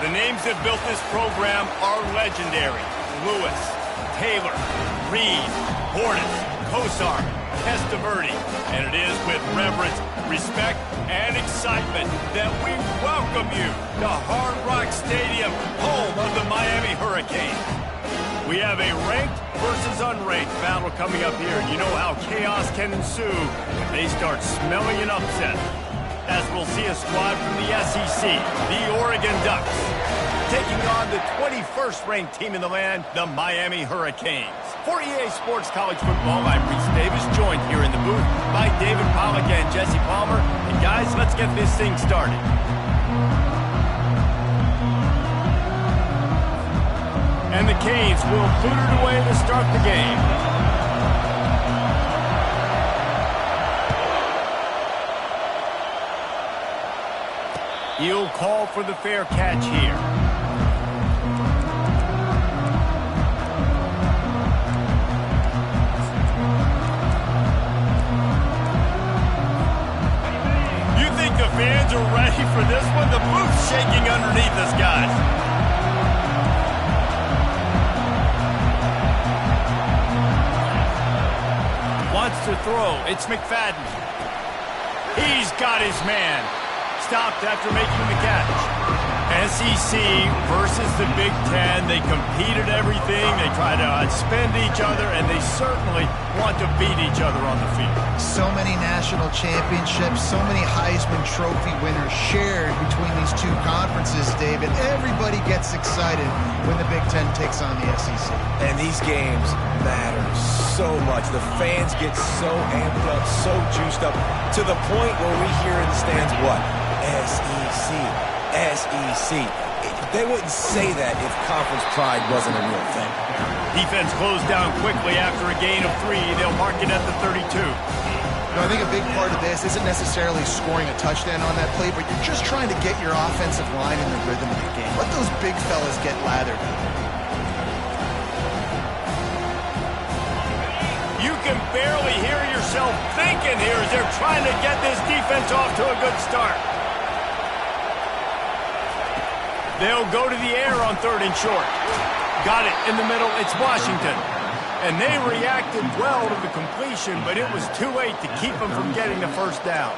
The names that built this program are legendary. Lewis, Taylor, Reed, Hortis, Kosar, Testaverde. And it is with reverence, respect, and excitement that we welcome you to Hard Rock Stadium, home of the Miami Hurricanes. We have a ranked versus unranked battle coming up here. You know how chaos can ensue if they start smelling an upset. As we'll see a squad from the SEC, the Oregon Ducks, taking on the 21st ranked team in the land, the Miami Hurricanes. For EA Sports College Football, I'm Reese Davis, joined here in the booth by David Pollack and Jesse Palmer. And guys, let's get this thing started. And the Canes will put it away to start the game. He'll call for the fair catch here. You think the fans are ready for this one? The booth's shaking underneath us, guys. Wants to throw. It's McFadden. He's got his man. Stopped after making the catch. SEC versus the Big Ten. They compete at everything. They try to outspend each other, and they certainly want to beat each other on the field. So many national championships, so many Heisman Trophy winners shared between these two conferences, David. Everybody gets excited when the Big Ten takes on the SEC. And these games matter so much. The fans get so amped up, so juiced up, to the point where we hear in the stands what? SEC. SEC. They wouldn't say that if conference pride wasn't a real thing. Defense closed down quickly after a gain of 3. They'll mark it at the 32. I think a big part of this isn't necessarily scoring a touchdown on that play, but you're just trying to get your offensive line in the rhythm of the game. Let those big fellas get lathered. You can barely hear yourself thinking here as they're trying to get this defense off to a good start. They'll go to the air on 3rd and short. Got it in the middle. It's Washington. And they reacted well to the completion, but it was too late to keep them from getting the first down.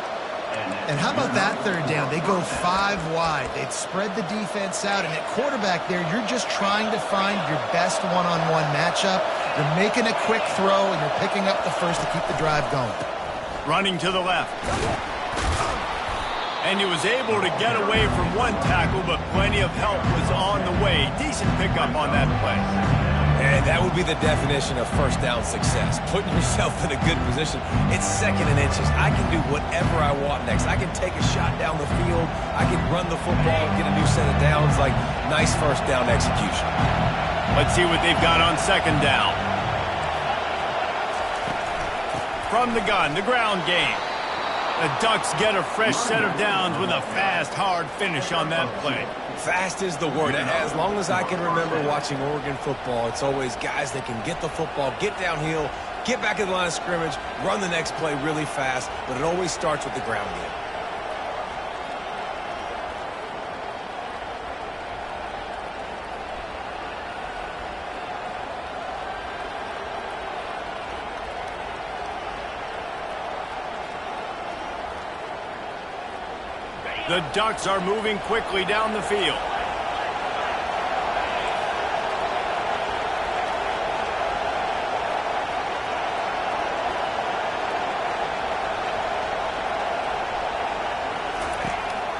And how about that 3rd down? They go 5 wide. They've spread the defense out, and at quarterback there, you're just trying to find your best one-on-one matchup. You're making a quick throw, and you're picking up the first to keep the drive going. Running to the left. And he was able to get away from one tackle, but plenty of help was on the way. Decent pickup on that play. And that would be the definition of first down success. Putting yourself in a good position. It's 2nd and inches. I can do whatever I want next. I can take a shot down the field. I can run the football and get a new set of downs. Like, nice first down execution. Let's see what they've got on 2nd down. From the gun, the ground game. The Ducks get a fresh set of downs with a fast, hard finish on that play. Fast is the word. As long as I can remember watching Oregon football, it's always guys that can get the football, get downhill, get back in the line of scrimmage, run the next play really fast, but it always starts with the ground game. The Ducks are moving quickly down the field.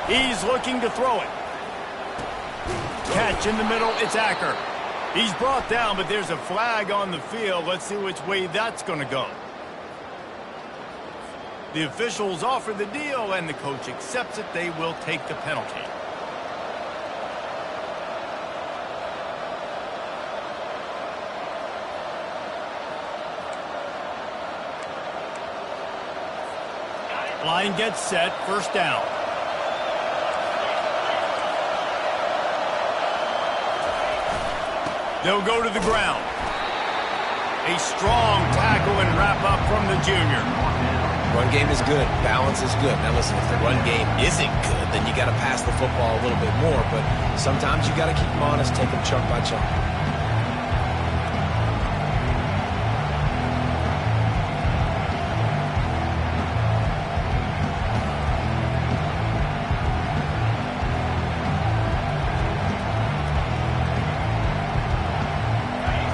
He's looking to throw it. Catch in the middle, it's Acker. He's brought down, but there's a flag on the field. Let's see which way that's going to go. The officials offer the deal, and the coach accepts it. They will take the penalty. Line gets set, 1st down. They'll go to the ground. A strong tackle and wrap up from the junior. Run game is good. Balance is good. Now listen, if the run game isn't good, then you got to pass the football a little bit more. But sometimes you got to keep them honest, take them chunk by chunk.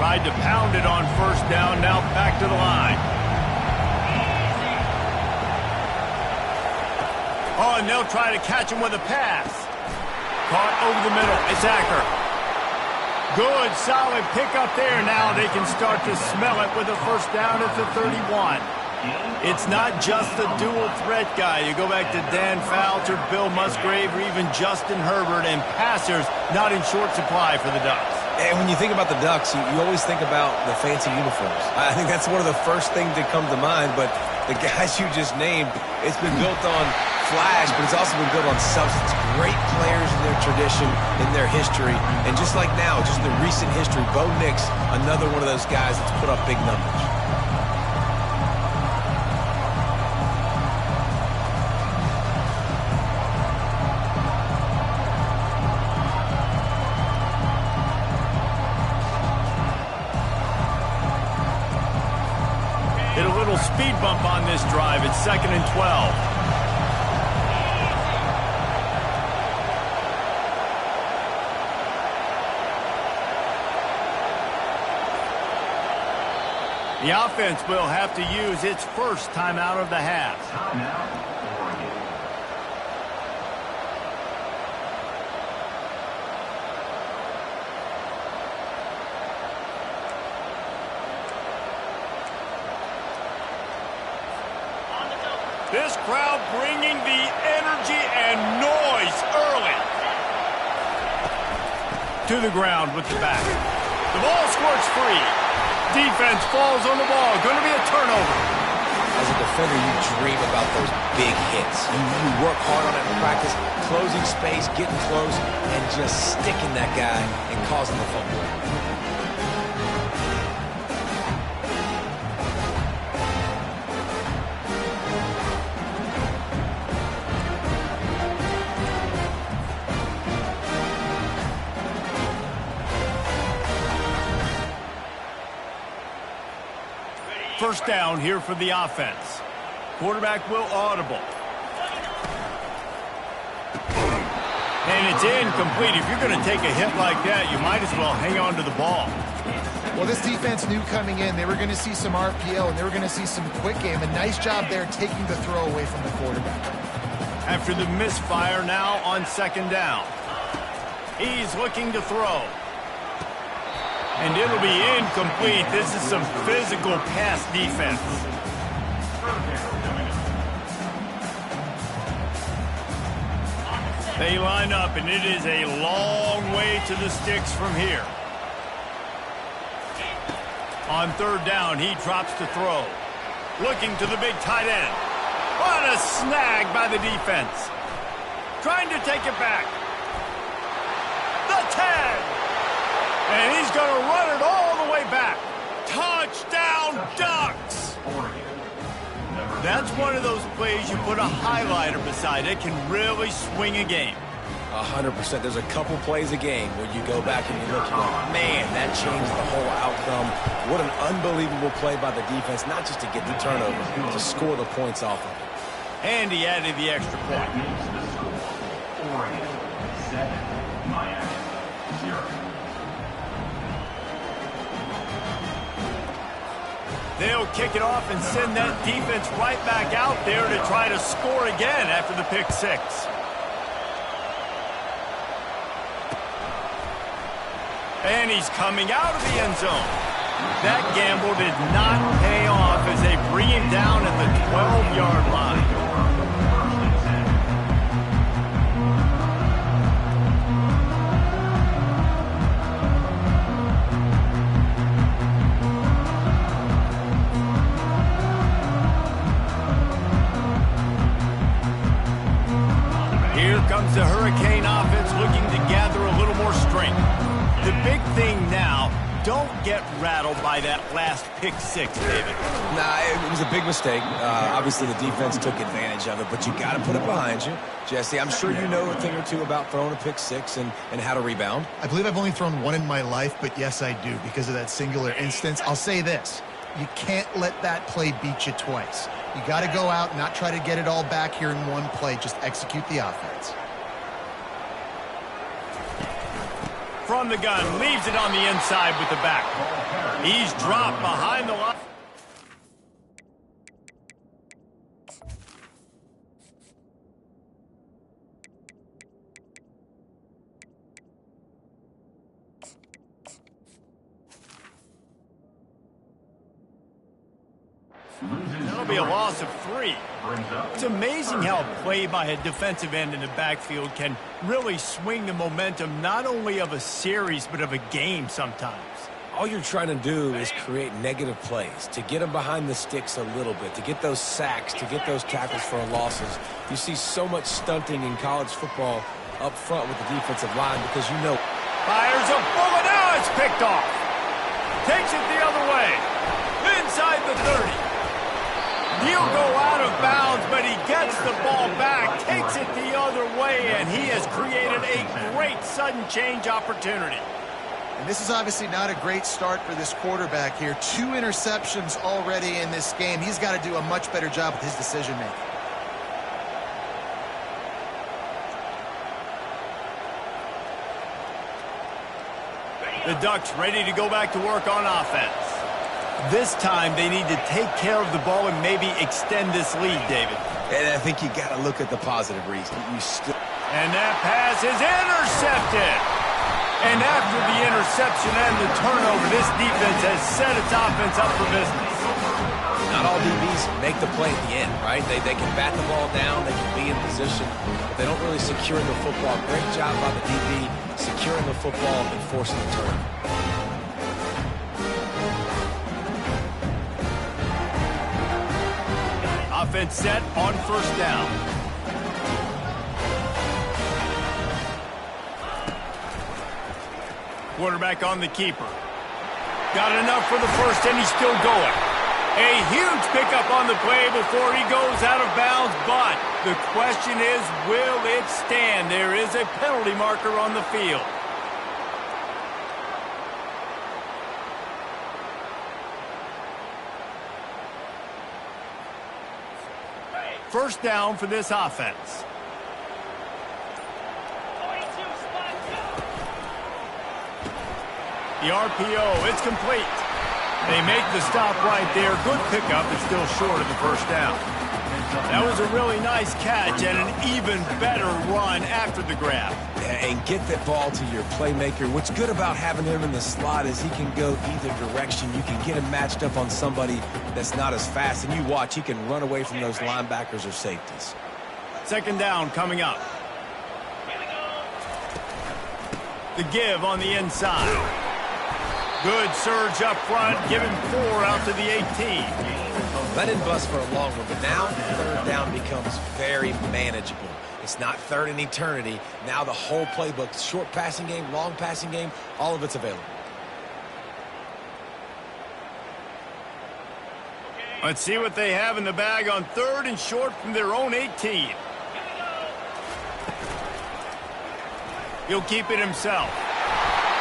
Tried to pound it on first down, now back to the line. Oh, and they'll try to catch him with a pass. Caught over the middle. It's Acker. Good, solid pickup there. Now they can start to smell it with a first down at the 31. It's not just the dual threat guy. You go back to Dan Fouts, Bill Musgrave, or even Justin Herbert, and passers not in short supply for the Ducks. And when you think about the Ducks, you always think about the fancy uniforms. I think that's one of the first things that come to mind, but the guys you just named, it's been built on flash, but it's also been built on substance. Great players in their tradition, in their history, and just like now, just in the recent history, Bo Nix, another one of those guys that's put up big numbers. Hit a little speed bump on this drive. It's 2nd and 12. The offense will have to use its first timeout of the half. This crowd bringing the energy and noise early. To the ground with the back. The ball squirts free. Defense falls on the ball. Going to be a turnover. As a defender, you dream about those big hits. You work hard on it in practice, closing space, getting close, and just sticking that guy and causing the fumble. First down here for the offense. Quarterback will audible. And it's incomplete. If you're going to take a hit like that, you might as well hang on to the ball. Well, this defense knew coming in they were going to see some RPO and they were going to see some quick game. A nice job there taking the throw away from the quarterback. After the misfire, now on 2nd down. He's looking to throw. And it'll be incomplete. This is some physical pass defense. They line up, and it is a long way to the sticks from here. On 3rd down, he drops to throw. Looking to the big tight end. What a snag by the defense. Trying to take it back. The 10. And he's going to run it all the way back. Touchdown, Ducks! That's one of those plays you put a highlighter beside it, can really swing a game. 100%. There's a couple plays a game where you go back and you look and go, man, that changed the whole outcome. What an unbelievable play by the defense, not just to get the turnover, to score the points off of it. And he added the extra point. They'll kick it off and send that defense right back out there to try to score again after the pick 6. And he's coming out of the end zone. That gamble did not pay off as they bring him down at the 12-yard line. Here comes the Hurricane offense looking to gather a little more strength. The big thing now, don't get rattled by that last pick six, David. Nah, it was a big mistake. Obviously, the defense took advantage of it, but you got to put it behind you. Jesse, I'm sure you know a thing or two about throwing a pick six and how to rebound. I believe I've only thrown one in my life, but yes, I do because of that singular instance. I'll say this. You can't let that play beat you twice. You got to go out, not try to get it all back here in one play. Just execute the offense. From the gun, leaves it on the inside with the back. He's dropped behind the line. That'll be a loss of 3. It's amazing how a play by a defensive end in the backfield can really swing the momentum not only of a series but of a game sometimes. All you're trying to do is create negative plays, to get them behind the sticks a little bit, to get those sacks, to get those tackles for losses. You see so much stunting in college football up front with the defensive line because you know. Fires a bullet. Now it's picked off. Takes it the other way. Inside the 30. He'll go out of bounds, but he gets the ball back, takes it the other way, and he has created a great sudden change opportunity. And this is obviously not a great start for this quarterback here. 2 interceptions already in this game. He's got to do a much better job with his decision-making. The Ducks ready to go back to work on offense. This time, they need to take care of the ball and maybe extend this lead, David. And I think you got to look at the positive reason. And that pass is intercepted. And after the interception and the turnover, this defense has set its offense up for business. Not all DBs make the play at the end, right? They can bat the ball down, they can be in position, but they don't really secure the football. Great job by the DB securing the football and forcing the turnover. Offense set on first down. Quarterback on the keeper. Got enough for the first, and he's still going. A huge pickup on the play before he goes out of bounds, but the question is, will it stand? There is a penalty marker on the field. First down for this offense. The RPO, it's complete. They make the stop right there. Good pickup, but still short of the first down. That was a really nice catch and an even better run after the grab. And get that ball to your playmaker. What's good about having him in the slot is he can go either direction. You can get him matched up on somebody that's not as fast, and you watch, he can run away from those linebackers or safeties. Second down coming up. The give on the inside. Good surge up front, giving 4 out to the 18. That didn't bust for a long one, but now third down becomes very manageable. It's not third in eternity. Now the whole playbook, short passing game, long passing game, all of it's available. Let's see what they have in the bag on third and short from their own 18. He'll keep it himself.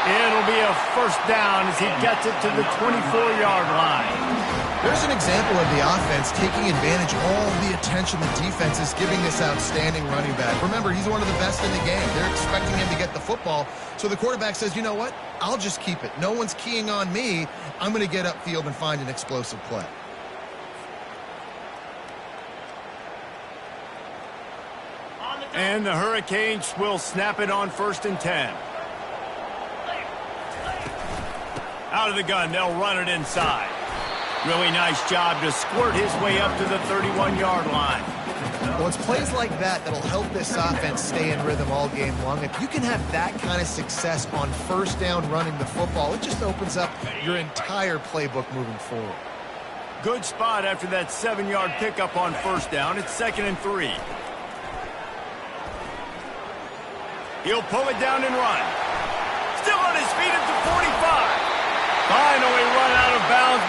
It'll be a first down as he gets it to the 24-yard line. There's an example of the offense taking advantage of all the attention the defense is giving this outstanding running back. Remember, he's one of the best in the game. They're expecting him to get the football. So the quarterback says, you know what? I'll just keep it. No one's keying on me. I'm going to get upfield and find an explosive play. And the Hurricanes will snap it on 1st and 10. Out of the gun, they'll run it inside. Really nice job to squirt his way up to the 31-yard line. Well, it's plays like that that'll help this offense stay in rhythm all game long. If you can have that kind of success on first down running the football, it just opens up your entire playbook moving forward. Good spot after that 7-yard pickup on first down. It's 2nd and 3. He'll pull it down and run. Still on his feet at the 45.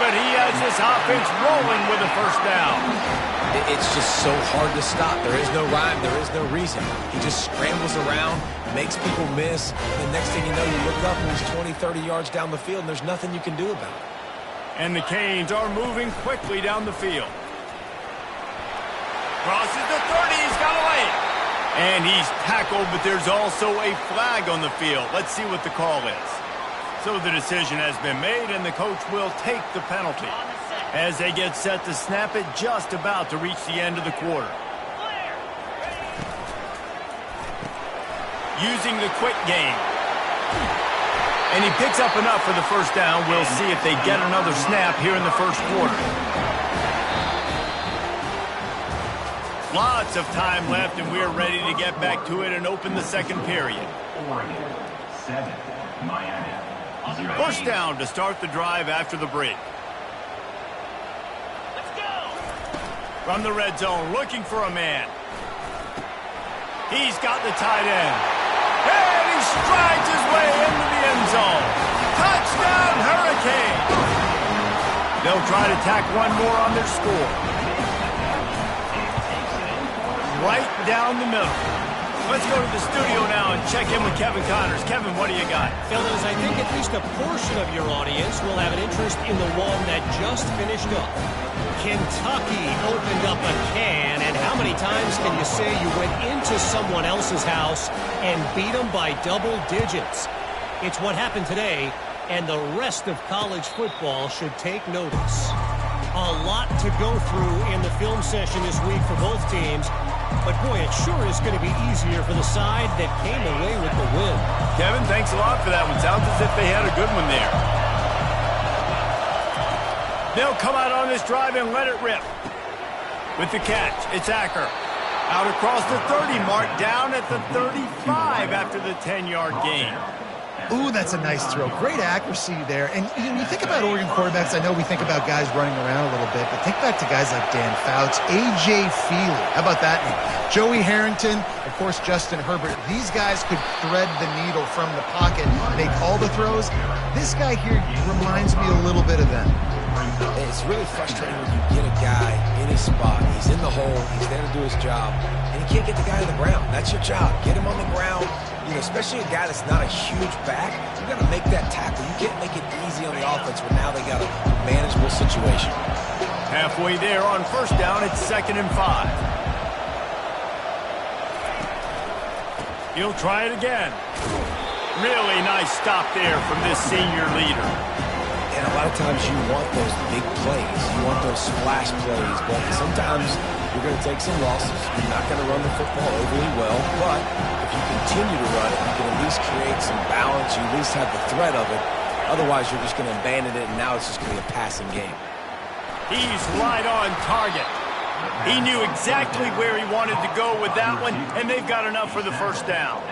but he has this offense rolling with a first down. It's just so hard to stop. There is no rhyme. There is no reason. He just scrambles around, makes people miss. And the next thing you know, you look up and he's 20, 30 yards down the field, and there's nothing you can do about it. And the Canes are moving quickly down the field. Crosses the 30. He's got away. And he's tackled, but there's also a flag on the field. Let's see what the call is. So the decision has been made, and the coach will take the penalty as they get set to snap it, just about to reach the end of the quarter. Using the quick game. And he picks up enough for the first down. We'll see if they get another snap here in the first quarter. Lots of time left, and we're ready to get back to it and open the second period. First down to start the drive after the break. From the red zone, looking for a man. He's got the tight end. And he strides his way into the end zone. Touchdown, Hurricane! They'll try to tack one more on their score. Right down the middle. Let's go to the studio now and check in with Kevin Connors. Kevin, what do you got? Fellas, I think at least a portion of your audience will have an interest in the one that just finished up. Kentucky opened up a can, and how many times can you say you went into someone else's house and beat them by double digits? It's what happened today, and the rest of college football should take notice. A lot to go through in the film session this week for both teams, but boy, it sure is going to be easier for the side that came away with the win. Kevin, thanks a lot for that one. Sounds as if they had a good one there. They'll come out on this drive and let it rip. With the catch, it's Acker. Out across the 30 mark, down at the 35 after the 10-yard gain. Ooh, that's a nice throw. Great accuracy there. And you think about Oregon quarterbacks, I know we think about guys running around a little bit, but think back to guys like Dan Fouts, A.J. Feely. How about that name? Joey Harrington, of course, Justin Herbert. These guys could thread the needle from the pocket, make all the throws. This guy here reminds me a little bit of them. It's really frustrating when you get a guy in his spot. He's in the hole. He's there to do his job. And you can't get the guy on the ground. That's your job. Get him on the ground. You know, especially a guy that's not a huge back. You got to make that tackle. You can't make it easy on the offense when now they got a manageable situation. Halfway there on first down, it's 2nd and 5. He'll try it again. Really nice stop there from this senior leader. And a lot of times you want those big plays. You want those splash plays. But sometimes you're going to take some losses. You're not going to run the football overly well. But if you continue to run it, you can at least create some balance. You at least have the threat of it. Otherwise, you're just going to abandon it, and now it's just going to be a passing game. He's right on target. He knew exactly where he wanted to go with that one, and they've got enough for the first down.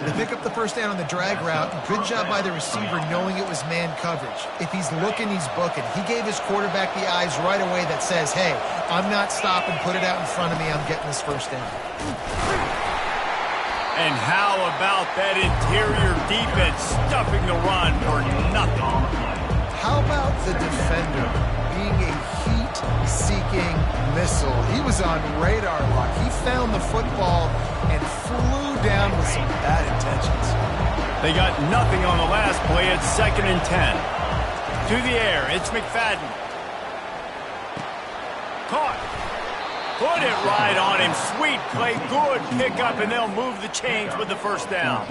They pick up the first down on the drag route. Good job by the receiver knowing it was man coverage. If he's looking, he's booking. He gave his quarterback the eyes right away that says, hey, I'm not stopping. Put it out in front of me. I'm getting this first down. And how about that interior defense stuffing the run for nothing? How about the defender being a heat-seeking missile? He was on radar lock. He found the football and flew down with some bad intentions. They got nothing on the last play. It's 2nd and 10. To the air, it's McFadden. Caught. Put it right on him. Sweet play, good pickup, and they'll move the chains with the first down.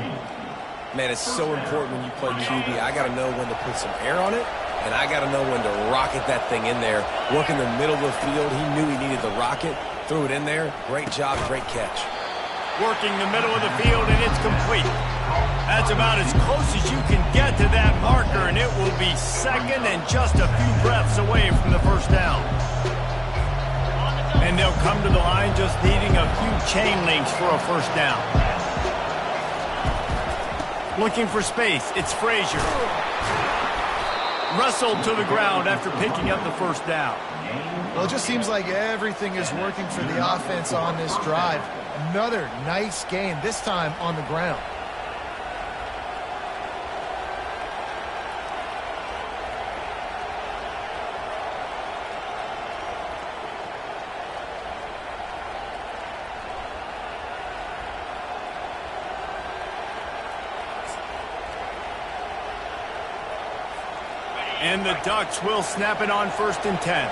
Man, it's so important when you play QB. I got to know when to put some air on it, and I got to know when to rocket that thing in there. Work in the middle of the field. He knew he needed the rocket. Threw it in there. Great job, great catch. Working the middle of the field, and it's complete. That's about as close as you can get to that marker, and it will be 2nd and just a few breaths away from the first down. And they'll come to the line just needing a few chain links for a first down. Looking for space, it's Frazier. Wrestled to the ground after picking up the first down. Well, it just seems like everything is working for the offense on this drive. Another nice game, this time on the ground. And the Ducks will snap it on 1st and 10.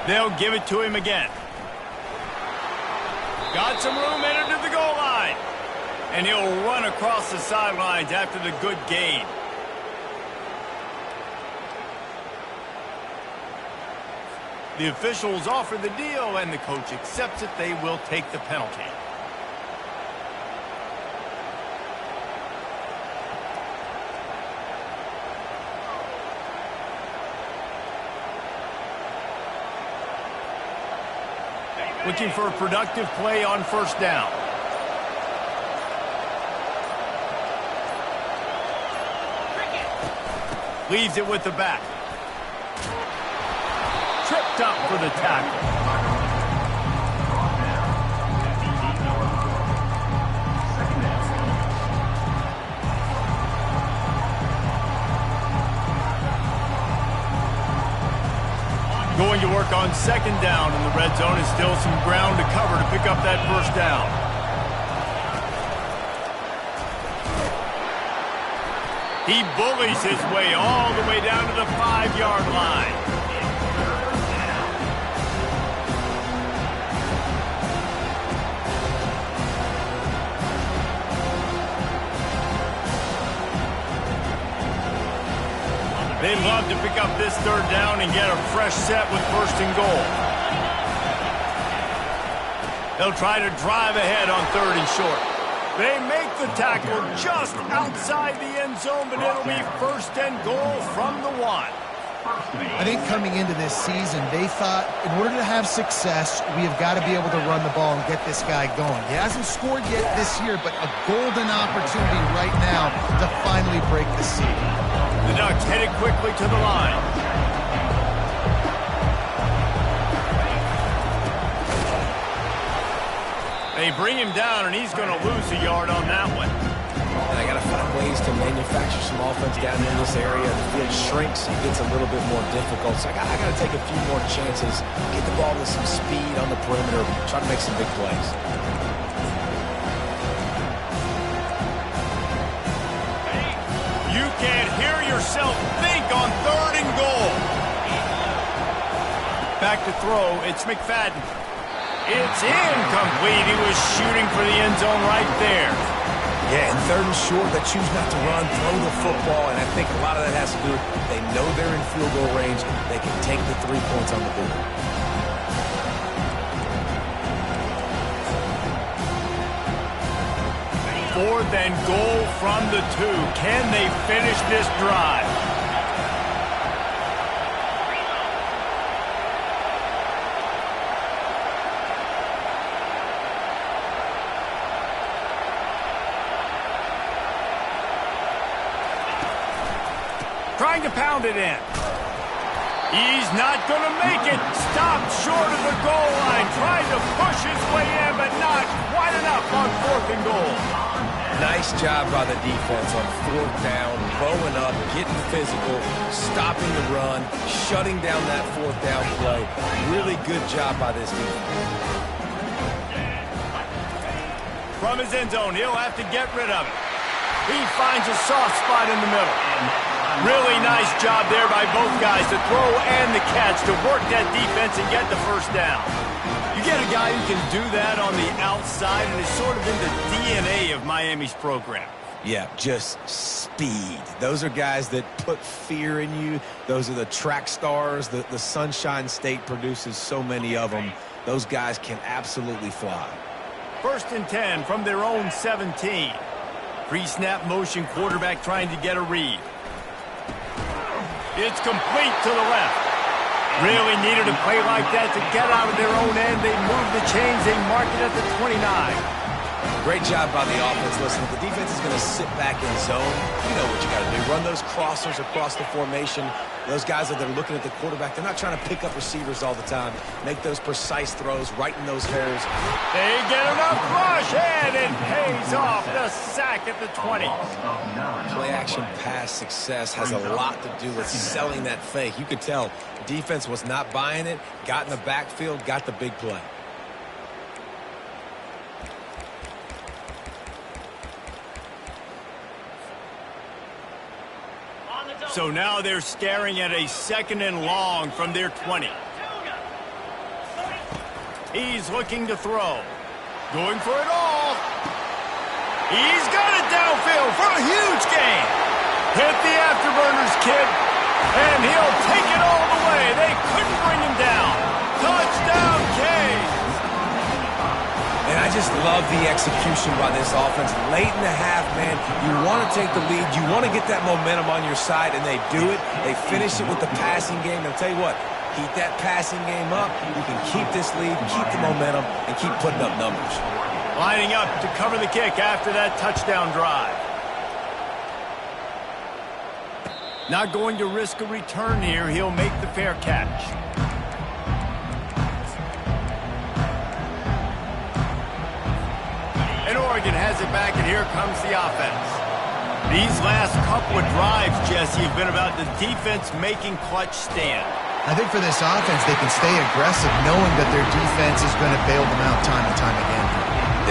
They'll give it to him again. Got some room headed to the goal line. And he'll run across the sidelines after the good gain. The officials offer the deal, and the coach accepts it. They will take the penalty. Looking for a productive play on 1st down. Leaves it with the back. Tripped up for the tackle. Going to work on 2nd down in the red zone. Is still some ground to cover to pick up that 1st down. He bullies his way all the way down to the 5-yard line. They'd love to pick up this 3rd down and get a fresh set with 1st and goal. They'll try to drive ahead on 3rd and short. They make the tackle just outside the end zone, but it'll be 1st and goal from the 1. I think coming into this season, they thought in order to have success, we have got to be able to run the ball and get this guy going. He hasn't scored yet this year, but a golden opportunity right now to finally break the seal. The Ducks headed quickly to the line. They bring him down, and he's going to lose a yard on that one. And I got to find ways to manufacture some offense down in this area. The field shrinks, it gets a little bit more difficult. So I got to take a few more chances, get the ball with some speed on the perimeter, try to make some big plays. You can't hear yourself think on 3rd and goal. Back to throw, it's McFadden. It's incomplete. He was shooting for the end zone right there. Yeah, and 3rd and short, they choose not to run, throw the football, and I think a lot of that has to do with they know they're in field goal range. They can take the 3 points on the board. 4th and goal from the 2. Can they finish this drive? Trying to pound it in. He's not going to make it. Stopped short of the goal line. Tried to push his way in, but not quite enough on 4th and goal. Nice job by the defense on 4th down, bowing up, getting physical, stopping the run, shutting down that 4th down play. Really good job by this defense. From his end zone, he'll have to get rid of it. He finds a soft spot in the middle. Really nice job there by both guys, the throw and the catch, to work that defense and get the 1st down. You get a guy who can do that on the outside, and it's sort of in the DNA of Miami's program. Yeah, just speed. Those are guys that put fear in you. Those are the track stars. The Sunshine State produces so many of them. Those guys can absolutely fly. 1st and 10 from their own 17. Pre-snap motion, quarterback trying to get a read. It's complete to the left. Really needed a play like that to get out of their own end. They move the chains. They mark it at the 29. Great job by the offense. Listen, if the defense is going to sit back in zone, you know what you got to do. Run those crossers across the formation. Those guys that are looking at the quarterback, they're not trying to pick up receivers all the time. Make those precise throws right in those holes. They get enough rush, and it pays off. The sack at the 20. Play-action pass success has a lot to do with selling that fake. You could tell defense was not buying it, got in the backfield, got the big play. So now they're staring at a 2nd and long from their 20. He's looking to throw. Going for it all. He's got it downfield for a huge gain. Hit the afterburners, kid. And he'll take it all the way. They couldn't bring him down. Touchdown, Canes. And I just love the execution by this offense. Late in the half, man, you want to take the lead. You want to get that momentum on your side, and they do it. They finish it with the passing game. And I'll tell you what, keep that passing game up. You can keep this lead, keep the momentum, and keep putting up numbers. Lining up to cover the kick after that touchdown drive. Not going to risk a return here. He'll make the fair catch. And Oregon has it back, and here comes the offense. These last couple of drives, Jesse, have been about the defense making clutch stand. I think for this offense, they can stay aggressive knowing that their defense is going to bail them out time and time again.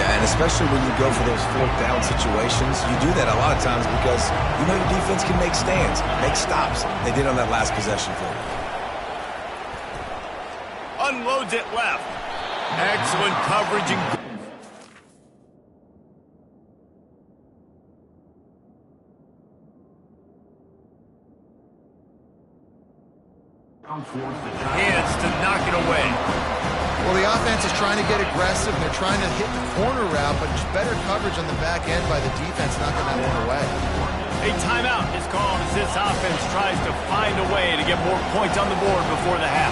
Yeah, and especially when you go for those 4th down situations, you do that a lot of times because you know your defense can make stands, make stops. They did on that last possession for you. Unloads it left. Excellent coverage and hands to knock it away. Well, the offense is trying to get aggressive. They're trying to hit the corner route, but just better coverage on the back end by the defense knocking that one away. A timeout is called as this offense tries to find a way to get more points on the board before the half.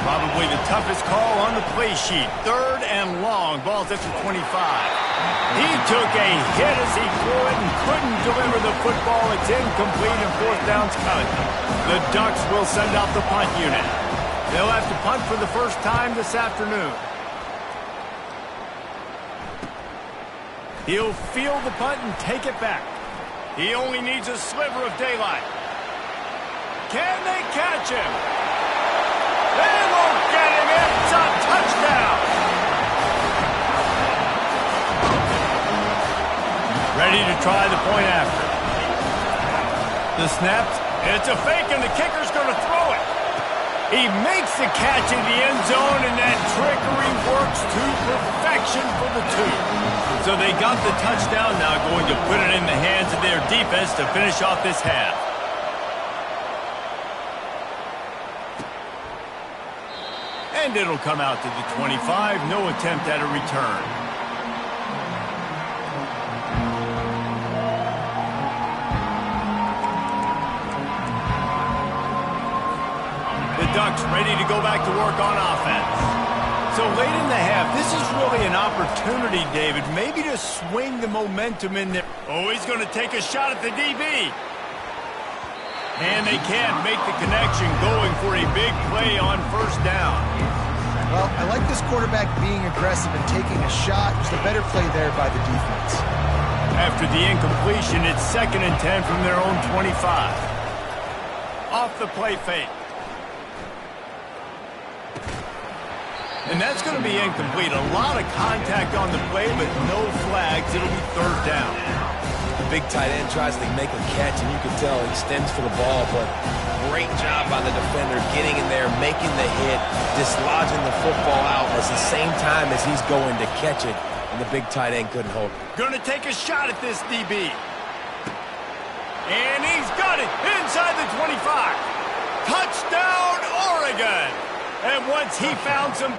Probably the toughest call on the play sheet. 3rd and long. Ball's at the 25. He took a hit as he threw it and couldn't deliver the football. It's incomplete and 4th down's coming. The Ducks will send out the punt unit. They'll have to punt for the first time this afternoon. He'll field the punt and take it back. He only needs a sliver of daylight. Can they catch him? They won't get him. It's a touchdown. Ready to try the point after. The snaps. It's a fake, and the kicker's going to throw it. He makes the catch in the end zone, and that trickery works to perfection for the 2. So they got the touchdown, now going to put it in the hands of their defense to finish off this half. And it'll come out to the 25. No attempt at a return. Ducks ready to go back to work on offense. So late in the half, this is really an opportunity, David, maybe to swing the momentum in there. Oh, he's going to take a shot at the DB. And they can't make the connection, going for a big play on 1st down. Well, I like this quarterback being aggressive and taking a shot. Just a better play there by the defense. After the incompletion, it's 2nd and 10 from their own 25. Off the play fake. And that's going to be incomplete. A lot of contact on the play, but no flags. It'll be 3rd down. The big tight end tries to make a catch, and you can tell he extends for the ball, but great job by the defender getting in there, making the hit, dislodging the football out at the same time as he's going to catch it, and the big tight end couldn't hold it. Going to take a shot at this DB. And he's got it inside the 25. Touchdown, Oregon! And once he found some...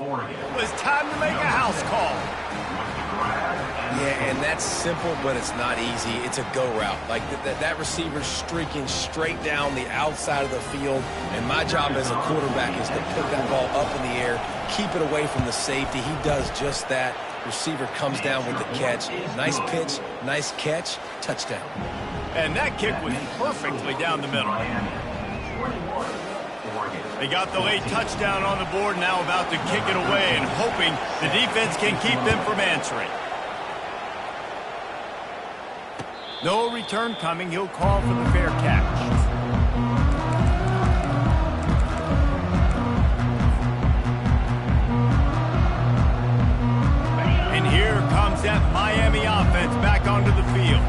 It was time to make a house call. Yeah, and that's simple, but it's not easy. It's a go route. Like that receiver's streaking straight down the outside of the field, and my job as a quarterback is to put that ball up in the air, keep it away from the safety. He does just that. Receiver comes down with the catch. Nice pitch, nice catch, touchdown. And that kick was perfectly down the middle. They got the late touchdown on the board, now about to kick it away and hoping the defense can keep them from answering. No return coming. He'll call for the fair catch. And here comes that Miami offense back onto the field.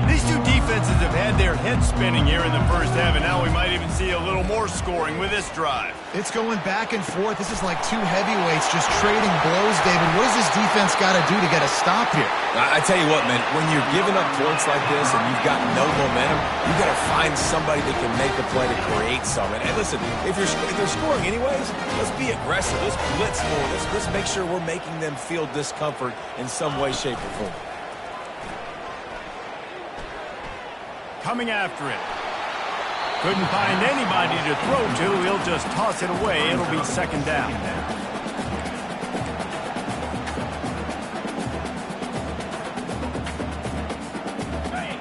These two defenses have had their heads spinning here in the first half, and now we might even see a little more scoring with this drive. It's going back and forth. This is like two heavyweights just trading blows, David. What does this defense got to do to get a stop here? I tell you what, man, when you're giving up points like this and you've got no momentum, you got to find somebody that can make a play to create some. And listen, if they're scoring anyways, let's be aggressive. Let's blitz more. Let's make sure we're making them feel discomfort in some way, shape, or form. Coming after it. Couldn't find anybody to throw to. He'll just toss it away. It'll be second down.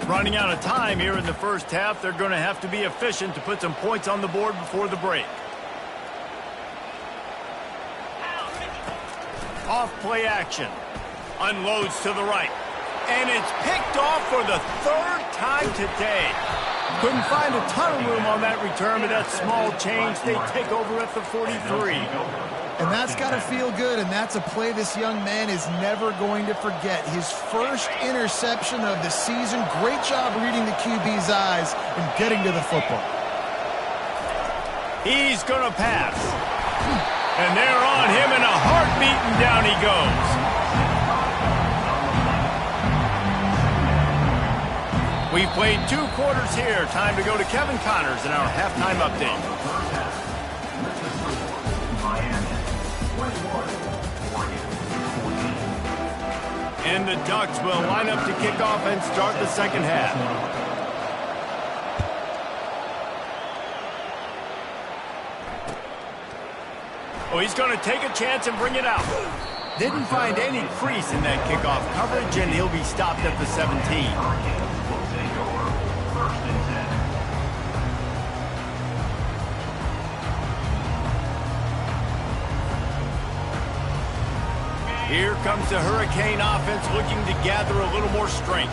Running out of time here in the first half. They're going to have to be efficient to put some points on the board before the break. Off play action. Unloads to the right. And it's picked off for the third time today. Couldn't find a ton of room on that return, but that small change, they take over at the 43. And that's got to feel good, and that's a play this young man is never going to forget. His first interception of the season. Great job reading the QB's eyes and getting to the football. He's going to pass. And they're on him in a heartbeat, and down he goes. We've played 2 quarters here. Time to go to Kevin Connors in our halftime update. And the Ducks will line up to kick off and start the second half. Oh, he's going to take a chance and bring it out. Didn't find any crease in that kickoff coverage, and he'll be stopped at the 17. Here comes the Hurricane offense looking to gather a little more strength.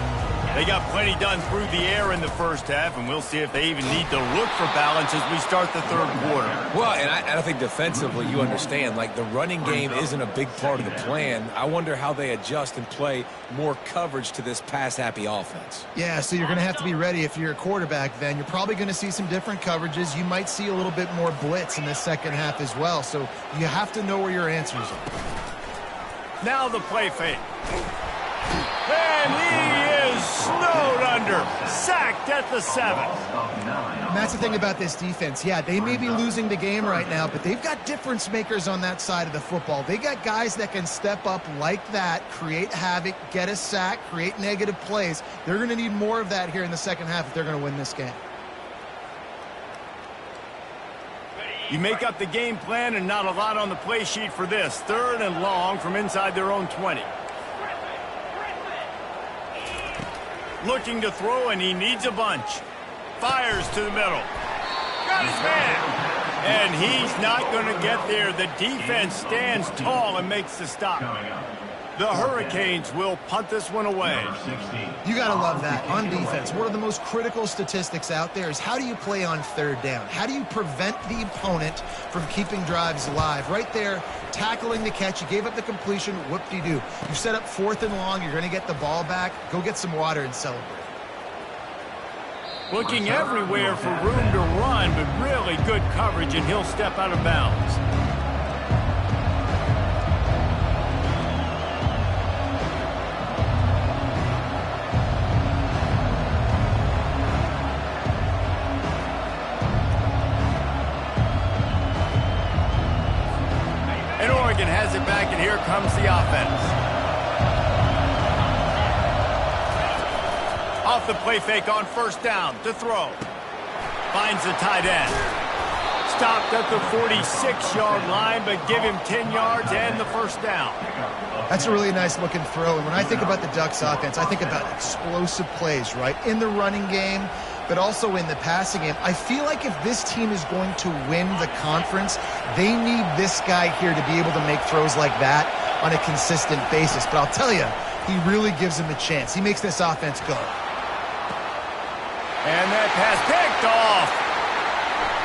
They got plenty done through the air in the first half, and we'll see if they even need to look for balance as we start the third quarter. Well, and I think defensively, you understand, like the running game isn't a big part of the plan. I wonder how they adjust and play more coverage to this pass-happy offense. Yeah, so you're going to have to be ready if you're a quarterback then. You're probably going to see some different coverages. You might see a little bit more blitz in the second half as well, so you have to know where your answers are. Now the play fake. And he is snowed under. Sacked at the 7. And that's the thing about this defense. Yeah, they may be losing the game right now, but they've got difference makers on that side of the football. They got guys that can step up like that, create havoc, get a sack, create negative plays. They're going to need more of that here in the second half if they're going to win this game. You make up the game plan and not a lot on the play sheet for this. 3rd and long from inside their own 20. Looking to throw, and he needs a bunch. Fires to the middle. Got his man. And he's not going to get there. The defense stands tall and makes the stop. The Hurricanes will punt this one away. You got to love that. On defense, one of the most critical statistics out there is how do you play on 3rd down? How do you prevent the opponent from keeping drives alive? Right there, tackling the catch. You gave up the completion. Whoop-de-doo. You set up 4th and long. You're going to get the ball back. Go get some water and celebrate. Looking everywhere for room to run, but really good coverage, and he'll step out of bounds. Oregon has it back, and here comes the offense. Off the play fake on first down to throw. Finds the tight end. Stopped at the 46-yard line, but give him 10 yards and the first down. That's a really nice looking throw. And when I think about the Ducks offense, I think about explosive plays, right? In the running game, but also in the passing game. I feel like if this team is going to win the conference, they need this guy here to be able to make throws like that on a consistent basis. But I'll tell you, he really gives them a chance. He makes this offense go. And that pass picked off.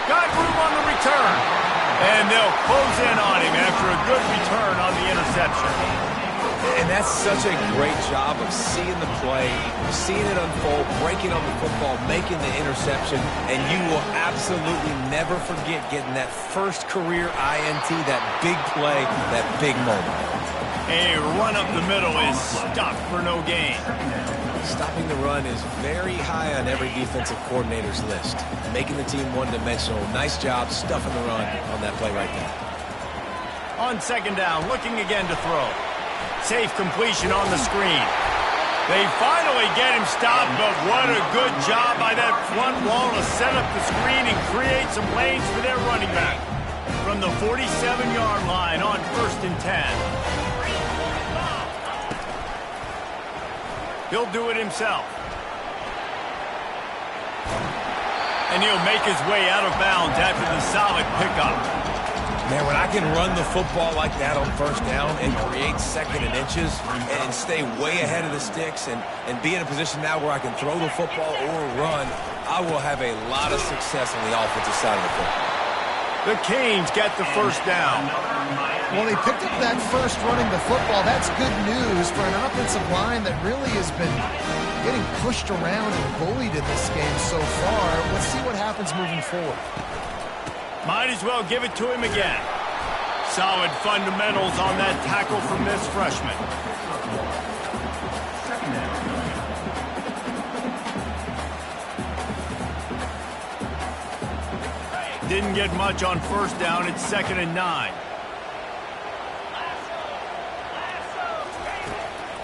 Got room on the return. And they'll close in on him after a good return on the interception. And that's such a great job of seeing the play, seeing it unfold, breaking on the football, making the interception, and you will absolutely never forget getting that first career INT, that big play, that big moment. A run up the middle is stopped for no gain. Stopping the run is very high on every defensive coordinator's list. Making the team one-dimensional. Nice job stuffing the run on that play right there. On second down, looking again to throw. Safe completion on the screen. They finally get him stopped, but what a good job by that front wall to set up the screen and create some lanes for their running back. From the 47-yard line on 1st and 10. He'll do it himself. And he'll make his way out of bounds after the solid pickup. Man, when I can run the football like that on first down and create second and inches and stay way ahead of the sticks and be in a position now where I can throw the football or run, I will have a lot of success on the offensive side of the football. The Canes get the first down. Well, they picked up that first running the football. That's good news for an offensive line that really has been getting pushed around and bullied in this game so far. Let's see what happens moving forward. Might as well give it to him again. Solid fundamentals on that tackle from this freshman. Didn't get much on first down. It's 2nd and 9.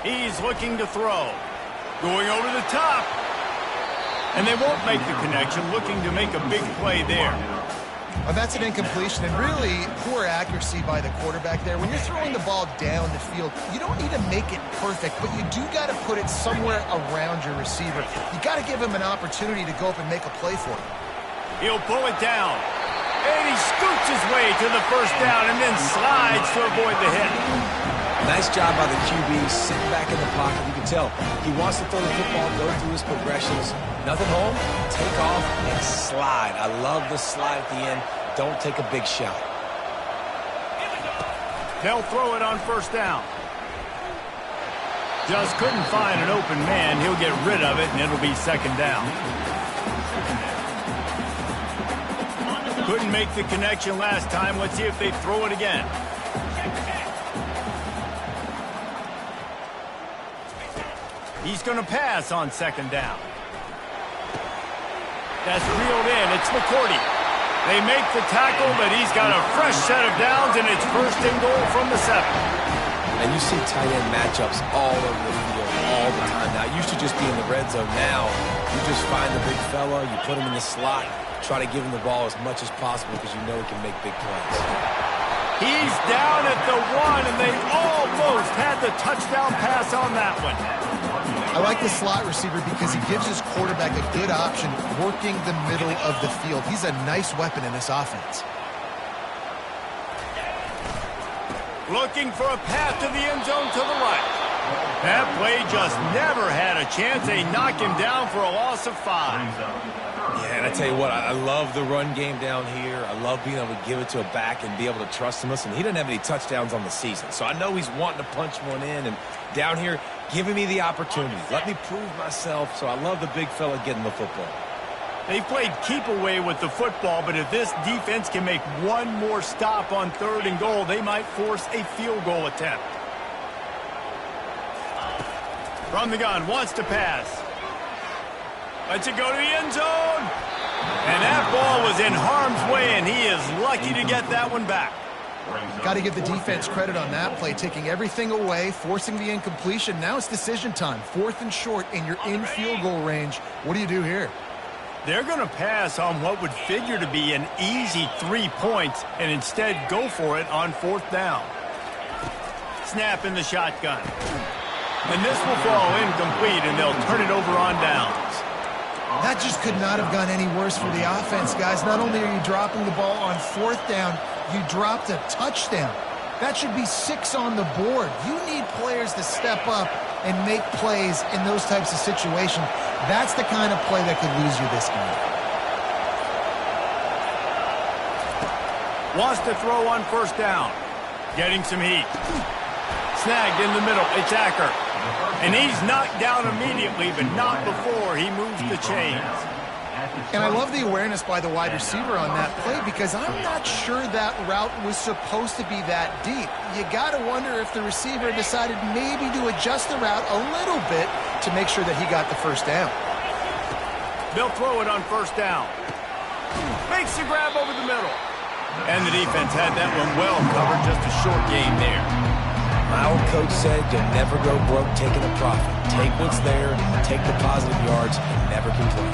He's looking to throw. Going over the top. And they won't make the connection. Looking to make a big play there. Well, that's an incompletion, and really poor accuracy by the quarterback there. When you're throwing the ball down the field, you don't need to make it perfect, but you do got to put it somewhere around your receiver. You got to give him an opportunity to go up and make a play for him. He'll pull it down. And he scoots his way to the first down and then slides to avoid the hit. Nice job by the QB, sitting back in the pocket. You can tell he wants to throw the football, go through his progressions. Nothing home, take off, and slide. I love the slide at the end. Don't take a big shot. They'll throw it on first down. Just couldn't find an open man. He'll get rid of it, and it'll be 2nd down. Couldn't make the connection last time. Let's see if they throw it again. He's going to pass on 2nd down. That's reeled in. It's McCourty. They make the tackle, but he's got a fresh set of downs, and it's 1st and goal from the 7. And you see tight end matchups all over the field all the time. Now, it used to just be in the red zone. Now, you just find the big fella, you put him in the slot, try to give him the ball as much as possible because you know he can make big plays. He's down at the 1, and they almost had the touchdown pass on that one. I like the slot receiver because he gives his quarterback a good option working the middle of the field. He's a nice weapon in this offense. Looking for a path to the end zone to the right. That play just never had a chance. They knock him down for a loss of 5. Yeah, and I tell you what, I love the run game down here. I love being able to give it to a back and be able to trust him. Listen, he doesn't have any touchdowns on the season, so I know he's wanting to punch one in. And down here, giving me the opportunity. Let me prove myself, so I love the big fella getting the football. They played keep away with the football, but if this defense can make one more stop on 3rd and goal, they might force a field goal attempt. From the gun, wants to pass. Lets it go to the end zone. And that ball was in harm's way, and he is lucky to get that one back. Got to give the defense credit on that play, taking everything away, forcing the incompletion. Now it's decision time. 4th and short, and you're in field goal range. What do you do here? They're going to pass on what would figure to be an easy 3 points and instead go for it on 4th down. Snap in the shotgun. And this will fall incomplete, and they'll turn it over on downs. That just could not have gone any worse for the offense, guys. Not only are you dropping the ball on 4th down, you dropped a touchdown. That should be 6 on the board. You need players to step up and make plays in those types of situations. That's the kind of play that could lose you this game. Wants to throw on 1st down. Getting some heat. Snagged in the middle. It's Acker. And he's knocked down immediately, but not before he moves the chains. And I love the awareness by the wide receiver on that play because I'm not sure that route was supposed to be that deep. You got to wonder if the receiver decided maybe to adjust the route a little bit to make sure that he got the 1st down. They'll throw it on 1st down. Makes the grab over the middle. And the defense had that one well covered, just a short gain there. My old coach said you'll never go broke taking a profit. Take what's there, take the positive yards, and never complain.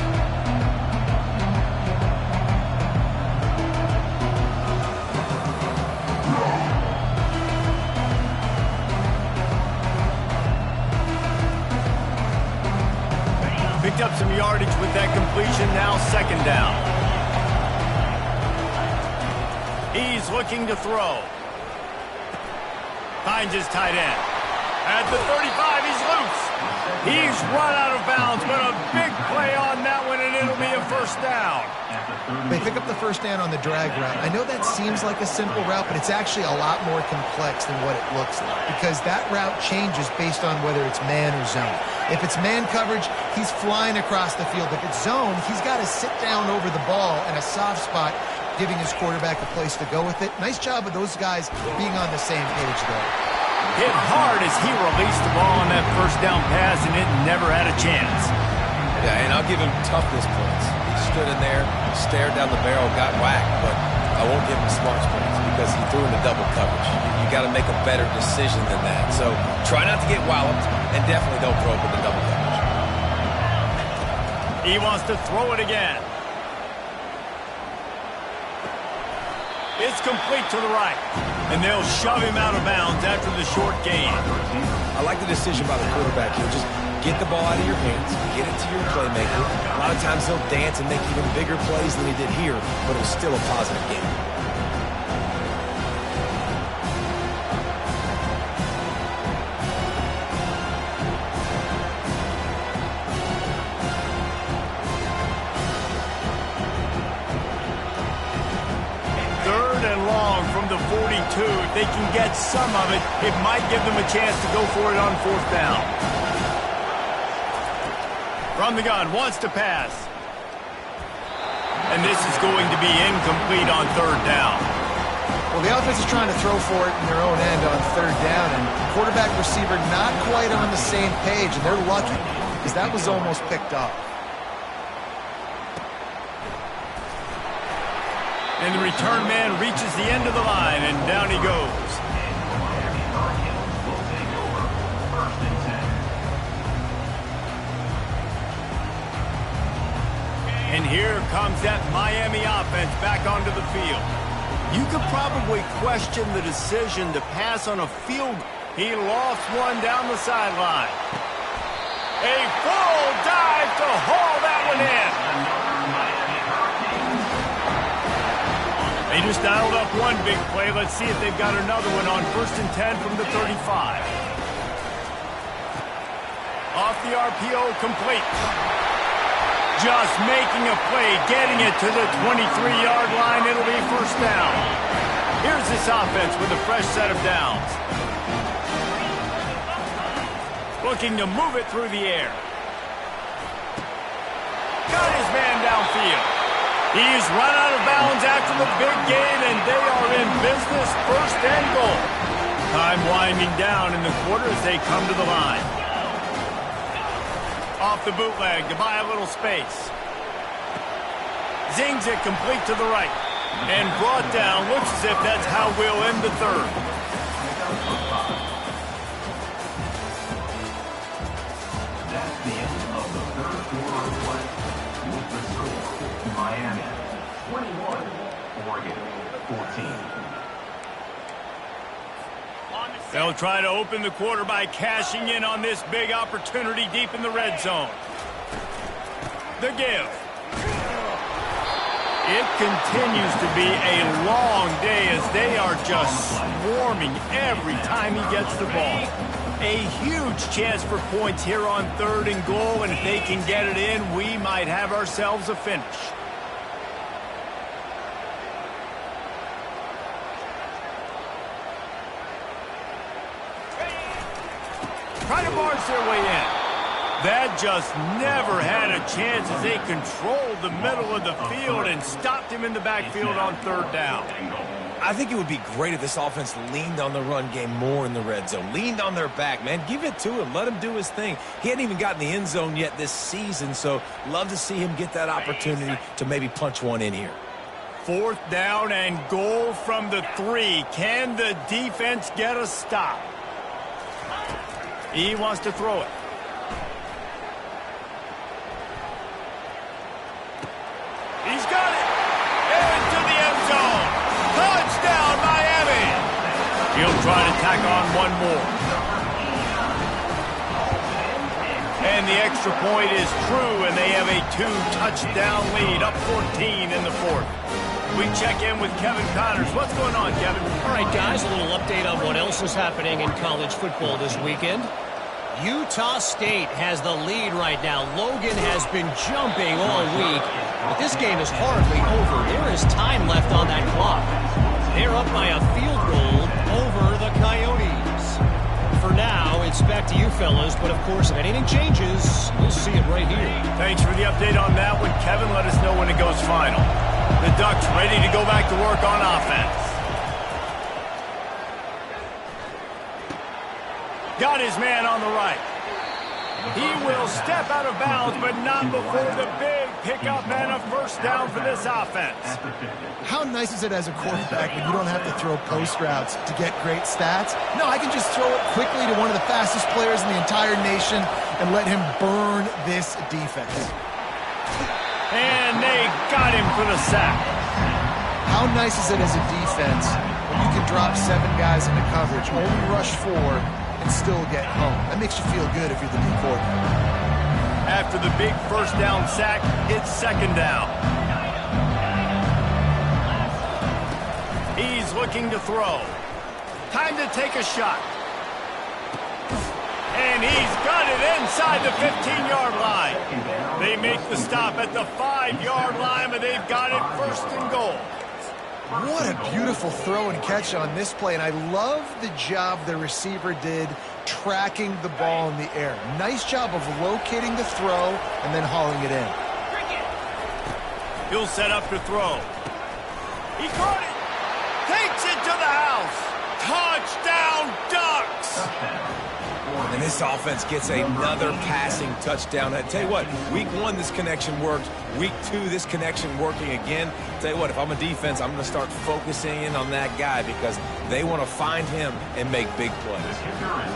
Picked up some yardage with that completion, now 2nd down. He's looking to throw. Finds his tight end. At the 35, he's loose. He's run out of bounds, but a big play on that one, and it'll be a 1st down. They pick up the 1st down on the drag route. I know that seems like a simple route, but it's actually a lot more complex than what it looks like because that route changes based on whether it's man or zone. If it's man coverage, he's flying across the field. If it's zone, he's got to sit down over the ball in a soft spot, giving his quarterback a place to go with it. Nice job of those guys being on the same page, though. Hit hard as he released the ball on that 1st down pass, and it never had a chance. Yeah, and I'll give him toughness points. He stood in there, stared down the barrel, got whacked, but I won't give him smarts points because he threw into double coverage. You got to make a better decision than that. So try not to get walloped, and definitely don't throw with the double coverage. He wants to throw it again. It's complete to the right, and they'll shove him out of bounds after the short gain. I like the decision by the quarterback here. Just get the ball out of your hands, get it to your playmaker. A lot of times he'll dance and make even bigger plays than he did here, but it was still a positive game. The 42, if they can get some of it, it might give them a chance to go for it on 4th down. From the gun, wants to pass. And this is going to be incomplete on 3rd down. Well, the offense is trying to throw for it in their own end on 3rd down, and quarterback receiver not quite on the same page, and they're lucky because that was almost picked up. And the return man reaches the end of the line, and down he goes. And here comes that Miami offense back onto the field. You could probably question the decision to pass on a field. He lost one down the sideline. A full dive to haul that one in. They just dialed up one big play. Let's see if they've got another one on 1st and 10 from the 35. Off the RPO, complete. Just making a play, getting it to the 23-yard line. It'll be 1st down. Here's this offense with a fresh set of downs. Looking to move it through the air. Got his man downfield. He's run out of bounds after the big gain, and they are in business, 1st and goal. Time winding down in the quarter as they come to the line. Off the bootleg to buy a little space. Zings it complete to the right. And brought down. Looks as if that's how we'll end the third. That's the end of the third quarter of play. With the score, Miami 21, Oregon 14. They'll try to open the quarter by cashing in on this big opportunity deep in the red zone. The give. It continues to be a long day as they are just swarming every time he gets the ball. A huge chance for points here on 3rd and goal, and if they can get it in, we might have ourselves a finish. Trying to barge their way in. That just never had a chance as they controlled the middle of the field and stopped him in the backfield on 3rd down. I think it would be great if this offense leaned on the run game more in the red zone. Leaned on their back, man. Give it to him. Let him do his thing. He hadn't even gotten the end zone yet this season, so love to see him get that opportunity to maybe punch one in here. 4th down and goal from the 3. Can the defense get a stop? He wants to throw it. He's got it. Into the end zone. Touchdown, Miami. He'll try to tack on one more. And the extra point is true, and they have a 2-touchdown lead, up 14 in the 4th. We check in with Kevin Connors. What's going on, Kevin? All right, guys, a little update on what else is happening in college football this weekend. Utah State has the lead right now. Logan has been jumping all week, but this game is hardly over. There is time left on that clock. They're up by a field goal over the Coyotes. For now, it's back to you fellas, but of course, if anything changes, we'll see it right here. Thanks for the update on that one, Kevin. Let us know when it goes final. The Ducks ready to go back to work on offense. Got his man on the right. He will step out of bounds, but not before the big pickup and a 1st down for this offense. How nice is it as a quarterback when you don't have to throw post routes to get great stats? No, I can just throw it quickly to one of the fastest players in the entire nation and let him burn this defense. And they got him for the sack. How nice is it as a defense when you can drop 7 guys into coverage, only rush 4, and still get home? That makes you feel good if you're the new quarterback. After the big 1st down sack, it's 2nd down. He's looking to throw. Time to take a shot. And he's got it inside the 15-yard line. They make the stop at the 5-yard line, but they've got it 1st and goal. What a beautiful throw and catch on this play, and I love the job the receiver did tracking the ball in the air. Nice job of locating the throw and then hauling it in. He'll set up to throw. He caught it. Takes it to the house. Touchdown, Ducks. And this offense gets another passing touchdown. I tell you what, week 1, this connection worked. Week 2, this connection working again. Tell you what, if I'm a defense, I'm going to start focusing in on that guy because they want to find him and make big plays.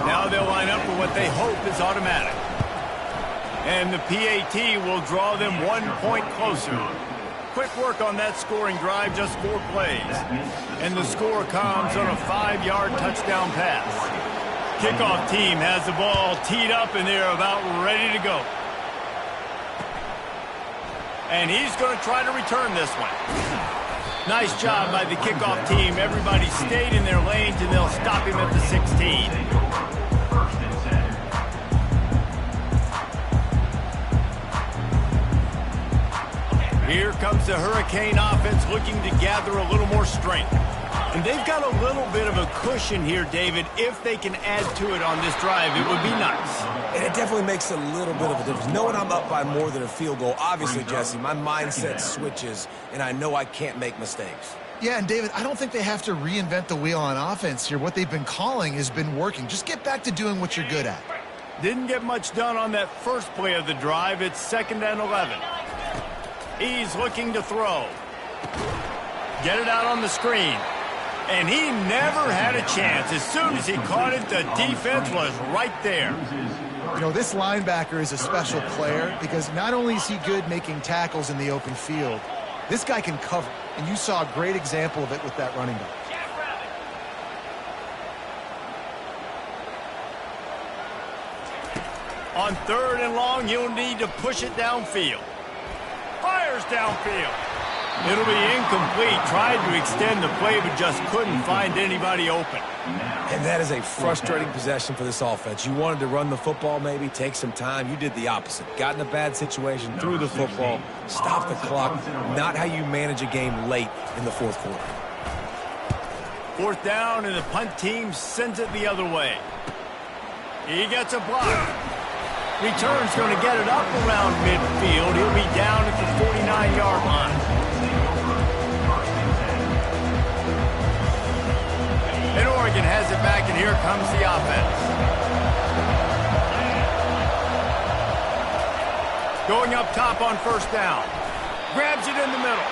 Now they'll line up for what they hope is automatic. And the PAT will draw them 1 point closer. Quick work on that scoring drive, just 4 plays. And the score comes on a 5-yard touchdown pass. Kickoff team has the ball teed up, and they're about ready to go. And he's going to try to return this one. Nice job by the kickoff team. Everybody stayed in their lanes, and they'll stop him at the 16. Here comes the Hurricane offense looking to gather a little more strength. And they've got a little bit of a cushion here, David. If they can add to it on this drive, it would be nice. And it definitely makes a little bit of a difference. Knowing I'm up by more than a field goal, obviously, Jesse, my mindset switches, and I know I can't make mistakes. Yeah, and David, I don't think they have to reinvent the wheel on offense here. What they've been calling has been working. Just get back to doing what you're good at. Didn't get much done on that first play of the drive. It's 2nd and 11. He's looking to throw. Get it out on the screen. And he never had a chance. As soon as he caught it, the defense was right there. You know, this linebacker is a special player because not only is he good making tackles in the open field, this guy can cover. And you saw a great example of it with that running back. On 3rd and long, he'll need to push it downfield. Fires downfield. It'll be incomplete. Tried to extend the play, but just couldn't find anybody open. And that is a frustrating possession for this offense. You wanted to run the football, maybe take some time. You did the opposite. Got in a bad situation, threw the football, stopped the clock. Not how you manage a game late in the fourth quarter. 4th down, and the punt team sends it the other way. He gets a block. Return's going to get it up around midfield. He'll be down at the 49-yard line. And Oregon has it back, and here comes the offense. Going up top on 1st down. Grabs it in the middle.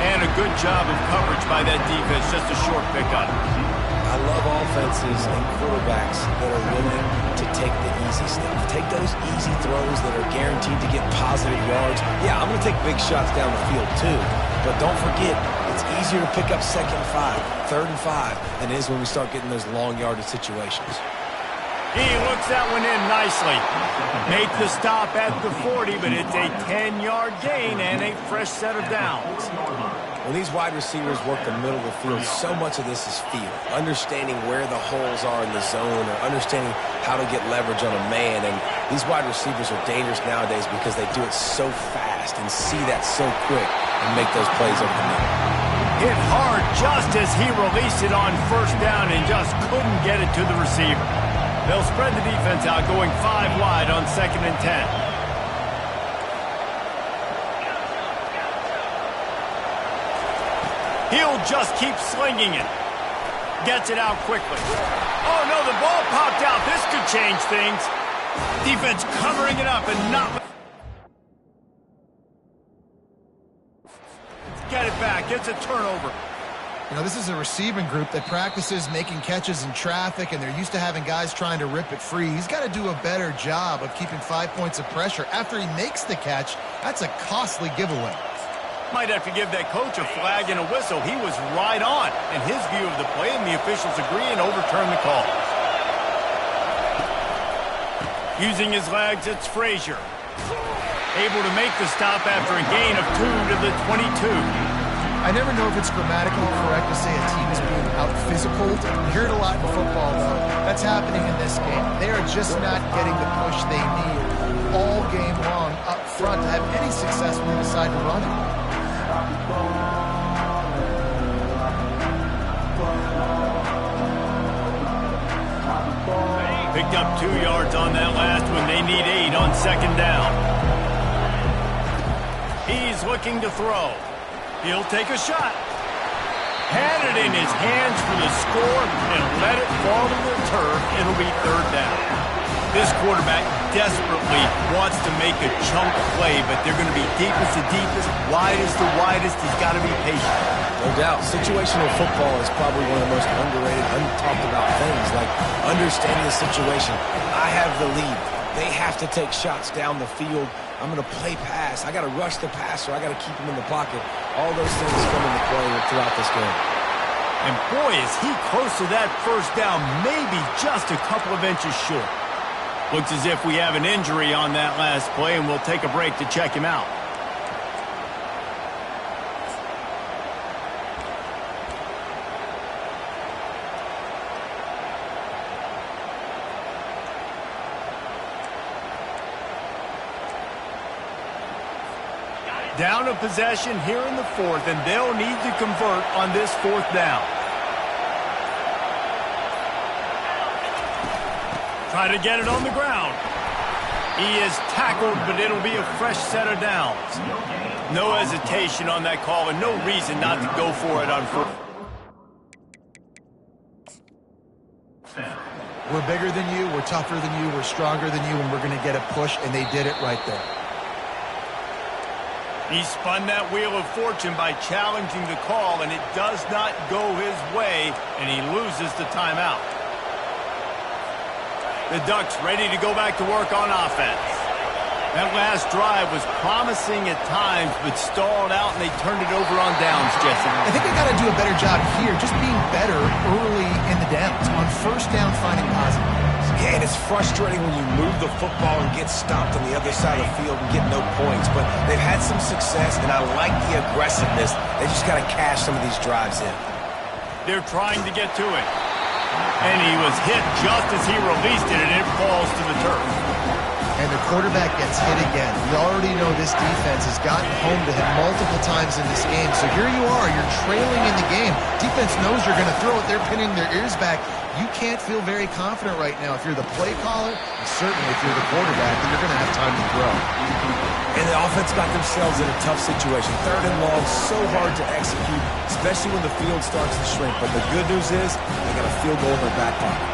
And a good job of coverage by that defense. Just a short pickup. I love offenses and quarterbacks that are willing to take the easy stuff. Take those easy throws that are guaranteed to get positive yards. Yeah, I'm going to take big shots down the field too. But don't forget, it's easier to pick up 2nd and 5, 3rd and 5 than it is when we start getting those long yardage situations. He looks that one in nicely. Make the stop at the 40, but it's a 10-yard gain and a fresh set of downs. When these wide receivers work the middle of the field, so much of this is feel. Understanding where the holes are in the zone or understanding how to get leverage on a man. And these wide receivers are dangerous nowadays because they do it so fast and see that so quick and make those plays over the middle. Hit hard just as he released it on 1st down and just couldn't get it to the receiver. They'll spread the defense out, going 5 wide on 2nd and 10. He'll just keep slinging it. Gets it out quickly. Oh, no, the ball popped out. This could change things. Defense covering it up and not... Get it back. It's a turnover. You know, this is a receiving group that practices making catches in traffic, and they're used to having guys trying to rip it free. He's got to do a better job of keeping 5 points of pressure. After he makes the catch, that's a costly giveaway. Might have to give that coach a flag and a whistle. He was right on in his view of the play, and the officials agree and overturn the call. Using his legs, it's Frazier. Able to make the stop after a gain of 2 to the 22. I never know if it's grammatically correct to say a team is being out-physical. You hear it a lot in football, though. That's happening in this game. They are just not getting the push they need all game long up front to have any success when they decide to run it. Picked up 2 yards on that last one. They need 8 on 2nd down. He's looking to throw. He'll take a shot. Had it in his hands for the score and let it fall to the turf. It'll be 3rd down. This quarterback desperately wants to make a chunk play, but they're going to be deepest to deepest, widest to widest. He's got to be patient. No doubt. Situational football is probably one of the most underrated, untalked about things, like understanding the situation. I have the lead. They have to take shots down the field. I'm going to play pass. I got to rush the passer. I got to keep him in the pocket. All those things come into play throughout this game. And boy, is he close to that 1st down, maybe just a couple of inches short. Looks as if we have an injury on that last play, and we'll take a break to check him out. Down a possession here in the 4th, and they'll need to convert on this 4th down. Try to get it on the ground. He is tackled, but it'll be a fresh set of downs. No hesitation on that call, and no reason not to go for it on 4th. We're bigger than you, we're tougher than you, we're stronger than you, and we're going to get a push, and they did it right there. He spun that wheel of fortune by challenging the call, and it does not go his way, and he loses the timeout. The Ducks ready to go back to work on offense. That last drive was promising at times, but stalled out, and they turned it over on downs, Jesse. I think they got to do a better job here, just being better early in the downs. On first down, finding positive. Yeah, and it's frustrating when you move the football and get stopped on the other side of the field and get no points. But they've had some success, and I like the aggressiveness. They just got to cash some of these drives in. They're trying to get to it. And he was hit just as he released it, and it falls to the turf. And the quarterback gets hit again. We already know this defense has gotten home to him multiple times in this game. So here you are, you're trailing in the game. Defense knows you're going to throw it. They're pinning their ears back. You can't feel very confident right now if you're the play caller, and certainly if you're the quarterback, that you're going to have time to throw. And the offense got themselves in a tough situation. 3rd and long, so hard to execute, especially when the field starts to shrink. But the good news is they got a field goal in their back pocket.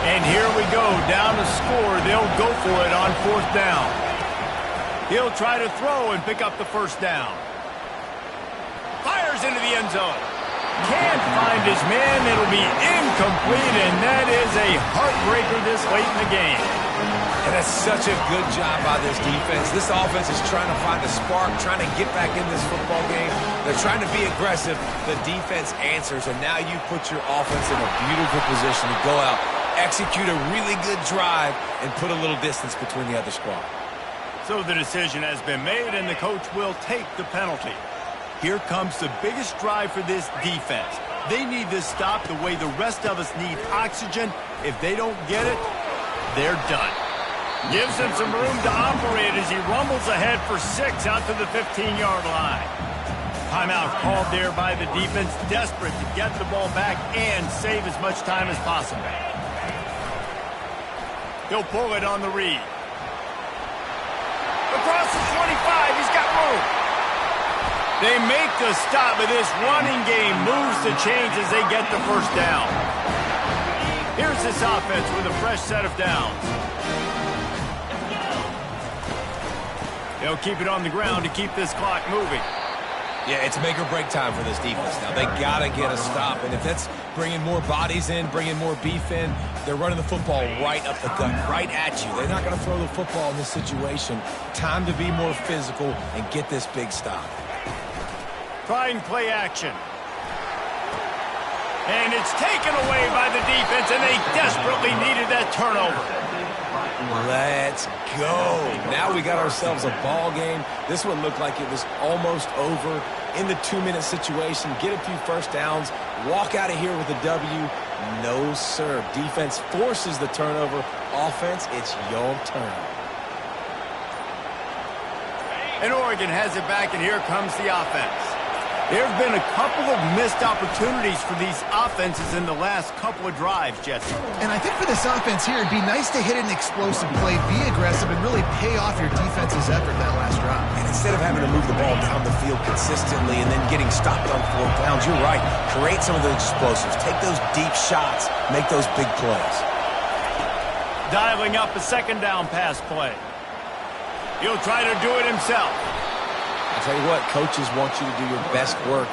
And here we go, down to score. They'll go for it on 4th down. He'll try to throw and pick up the 1st down. Fires into the end zone. Can't find his man. It'll be incomplete, and that is a heartbreaker this late in the game. And that's such a good job by this defense. This offense is trying to find a spark, trying to get back in this football game. They're trying to be aggressive. The defense answers, and now you put your offense in a beautiful position to go out, execute a really good drive, and put a little distance between the other squad. So the decision has been made, and the coach will take the penalty. Here comes the biggest drive for this defense. They need this stop the way the rest of us need oxygen. If they don't get it, they're done. Gives him some room to operate as he rumbles ahead for 6 out to the 15-yard line. Timeout called there by the defense, desperate to get the ball back and save as much time as possible. He'll pull it on the read. Across the 25, he's got room. They make the stop, but this running game moves the chains as they get the 1st down. Here's this offense with a fresh set of downs. They'll keep it on the ground to keep this clock moving. Yeah, it's make or break time for this defense now. They got to get a stop, and if that's bringing more bodies in, bringing more beef in, they're running the football right up the gut, right at you. They're not going to throw the football in this situation. Time to be more physical and get this big stop. Trying play action. And it's taken away by the defense, and they desperately needed that turnover. Let's go. Now we got ourselves a ball game. This one looked like it was almost over. In the 2-minute situation, get a few 1st downs, walk out of here with a W. No, sir. Defense forces the turnover. Offense, it's your turn. And Oregon has it back, and here comes the offense. There have been a couple of missed opportunities for these offenses in the last couple of drives, Jesse. And I think for this offense here, it'd be nice to hit an explosive play, be aggressive, and really pay off your defense's effort that last drive. And instead of having to move the ball down the field consistently and then getting stopped on 4th downs, you're right. Create some of those explosives. Take those deep shots. Make those big plays. Dialing up a 2nd down pass play. He'll try to do it himself. I tell you what, coaches want you to do your best work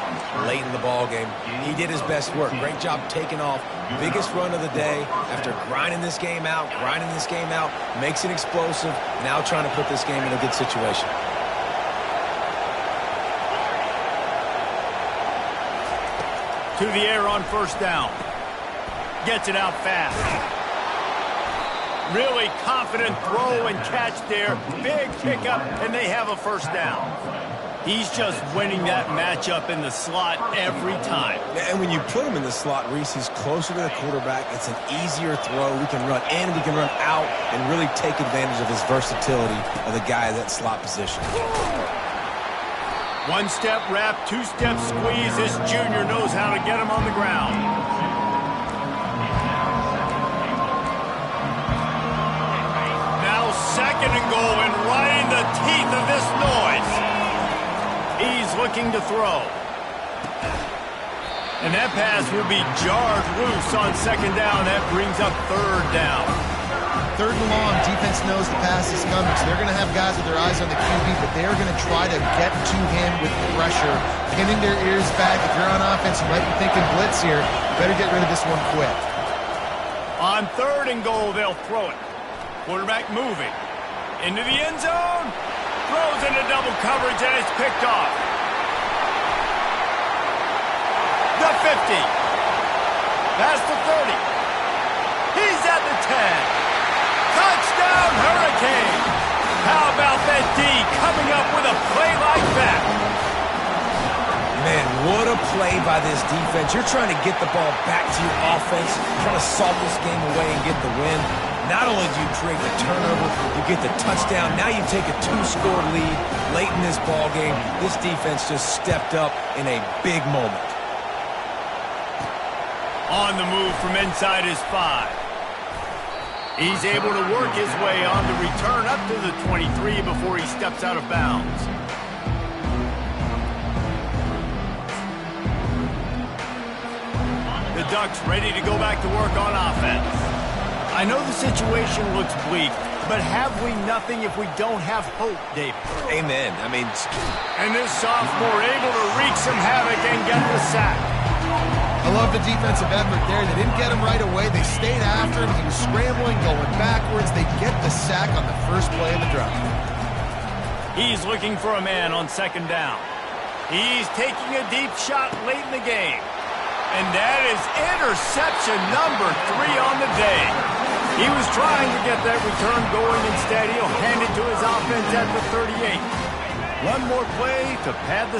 late in the ball game. He did his best work. Great job taking off. Biggest run of the day after grinding this game out, makes it explosive, now trying to put this game in a good situation. To the air on 1st down. Gets it out fast. Really confident throw and catch there. Big pickup, and they have a 1st down. He's just winning that matchup in the slot every time. And when you put him in the slot, Reese, he's closer to the quarterback. It's an easier throw. We can run in, we can run out, and really take advantage of his versatility of the guy in that slot position. 1-step wrap, 2-step squeeze. This junior knows how to get him on the ground. Now 2nd and goal, and right in the teeth of this noise. He's looking to throw. And that pass will be jarred loose on 2nd down. That brings up 3rd down. 3rd and long, defense knows the pass is coming, so they're going to have guys with their eyes on the QB, but they're going to try to get to him with pressure, pinning their ears back. If you're on offense, you might be thinking blitz here. You better get rid of this one quick. On 3rd and goal, they'll throw it. Quarterback moving. Into the end zone. Throws into double coverage, and it's picked off. The 50. Past the 30. He's at the 10. Touchdown, Hurricane. How about that D coming up with a play like that? Man, what a play by this defense. You're trying to get the ball back to your offense, trying to salt this game away and get the win. Not only do you create the turnover, you get the touchdown. Now you take a 2-score lead late in this ball game. This defense just stepped up in a big moment. On the move from inside his 5. He's able to work his way on the return up to the 23 before he steps out of bounds. The Ducks ready to go back to work on offense. I know the situation looks bleak, but have we nothing if we don't have hope, David? Amen. And this sophomore able to wreak some havoc and get the sack. I love the defensive effort there. They didn't get him right away. They stayed after him. He was scrambling, going backwards. They get the sack on the first play of the drive. He's looking for a man on 2nd down. He's taking a deep shot late in the game. And that is interception number 3 on the day. He was trying to get that return going. Instead, he'll hand it to his offense at the 38. One more play to pad the